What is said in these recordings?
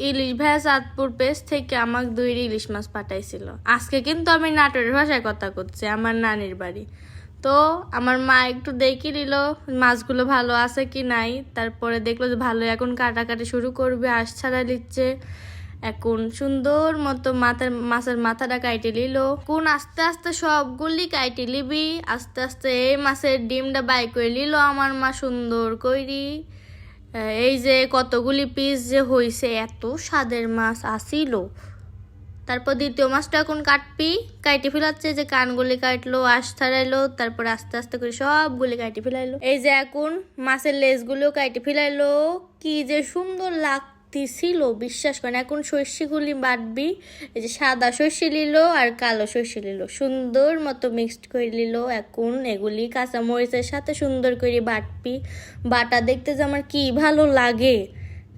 ইলিশ ভাইয়া চাঁদপুর পেজ থেকে আমাকে 2 ইলিশ মাছ পাঠাইছিল। আজকে কিন্তু আমি নাটোরের ভাষায় কথা করছি, আমার নানির বাড়ি। তো আমার মা একটু দেখে নিল মাছগুলো ভালো আছে কি নাই, তারপরে দেখলো যে ভালো। এখন কাটাকাটি শুরু করবে, আঁশ ছাড়া নিচ্ছে। এখন সুন্দর মতো মাছের মাথাটা কাইটে নিল। কোন আস্তে আস্তে সবগুলি কাইটে লিবি, আস্তে আস্তে এই মাছের ডিমটা বাই করে নিল আমার মা সুন্দর কইরি। এই যে কতগুলি পিস যে হইছে, এত স্বাদের মাছ আসিল। তারপর দ্বিতীয় মাছটা এখন কাইটে ফেলাচ্ছে, যে কানগুলি কাটলো, আঁশ ছাড়াইলো, তারপর আস্তে আস্তে করে সবগুলি কাইটে ফেলাইলো। এই যে এখন মাছের লেজগুলো কাইটে ফেলাইলো, কি যে সুন্দর লাগতেছিল বিশ্বাস করেন। এখন সর্ষেগুলি বাটবি, এই যে সাদা সর্ষে নিল আর কালো সর্ষে নিল, সুন্দর মতো মিক্সড করে নিল। এখন এগুলি কাঁচা মরিচের সাথে সুন্দর করে বাটবি। বাটা দেখতে যে আমার কি ভালো লাগে।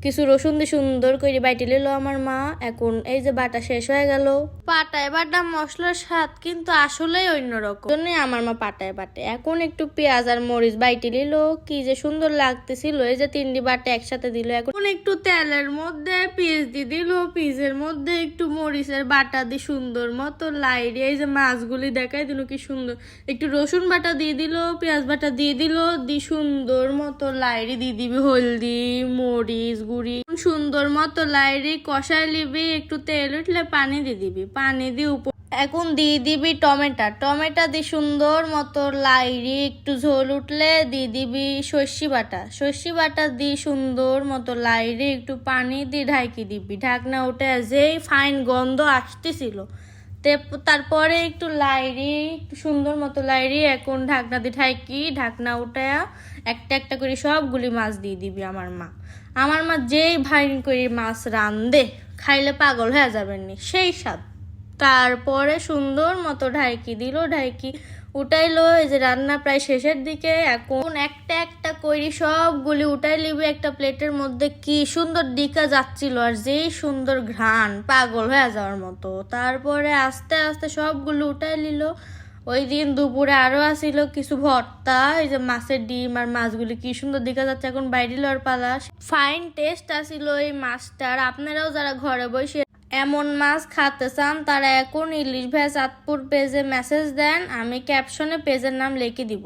কিছু রসুন দিয়ে সুন্দর করে বাইটে নিল আমার মা। এখন এই যে বাটা শেষ হয়ে গেল। পাটায় বাটা মশলার স্বাদ কিন্তু আসলেই অন্যরকম, জন্যই আমার মা পাটায় বাটে। এখন একটু পেঁয়াজ আর মরিচ বাইটে নিল, কি যে সুন্দর লাগতেছিল। এই যে 3টি বাটা একসাথে দিল। এখন একটু তেলের মধ্যে পেঁয়াজ দিয়ে দিল, পেঁয়াজের মধ্যে একটু মরিচের বাটা দিয়ে সুন্দর মতো লাইড়ে এই যে মাছগুলি দেখাই দিল কি সুন্দর। একটু রসুন বাটা দিয়ে দিল, পেঁয়াজ বাটা দিয়ে দিল, দিয়ে সুন্দর মতো লাইড়ে দিয়ে দিবি হলদি মরিচ গুড়ি, সুন্দর মতো লাইড়ে কষাই লিবি। একটু তেল উঠলে পানি দিয়ে দিবি, পানি দিয়ে উপর এখন দিয়ে দিবি টমেটো দিয়ে সুন্দর মতো লাইড়ে একটু ঝোল উঠলে দিয়ে দিবি সর্ষে বাটা দিয়ে সুন্দর মতো লাইড়ে একটু পানি দিয়ে ঢাকি দিবি। ঢাকনা উঠে যেই ফাইন গন্ধ আসতেছিল, তারপরে একটু লাইড়ি, একটু সুন্দর মতো লাইড়ি এখন ঢাকনা দিয়ে ঢাকনা উঠে একটা একটা করে সবগুলি মাছ দিয়ে দিবি। আমার মা যেই ভাই করে মাছ রান্ধে, খাইলে পাগল হয়ে যাবেন নি, সেই স্বাদ। তারপরে সুন্দর মতো ঢাকি উঠাইলো। এই যে রান্না প্রায় শেষের দিকে, এখন একটা একটা করে সবগুলি উঠাই লিবি একটা প্লেটের মধ্যে। কি সুন্দর দিকা যাচ্ছিল, আর যেই সুন্দর ঘ্রাণ, পাগল হয়ে যাওয়ার মতো। তারপরে আস্তে আস্তে সবগুলো উঠাই নিল। ওই দিন দুপুরে আরো আসিল কিছু ভর্তা, এই যে মাছের ডিম আর মাছগুলি কি সুন্দর দেখা যাচ্ছে। এখন বাইরে লওয়ার পালা। ফাইন টেস্ট আসিল এই মাছটার। আপনারাও যারা ঘরে বসে এমন মাছ খেতে চান, তারা এখন ইলিশ ভাইয়া চাঁদপুর পেজে মেসেজ দেন, আমি ক্যাপশনে পেজের নাম লিখে দিব।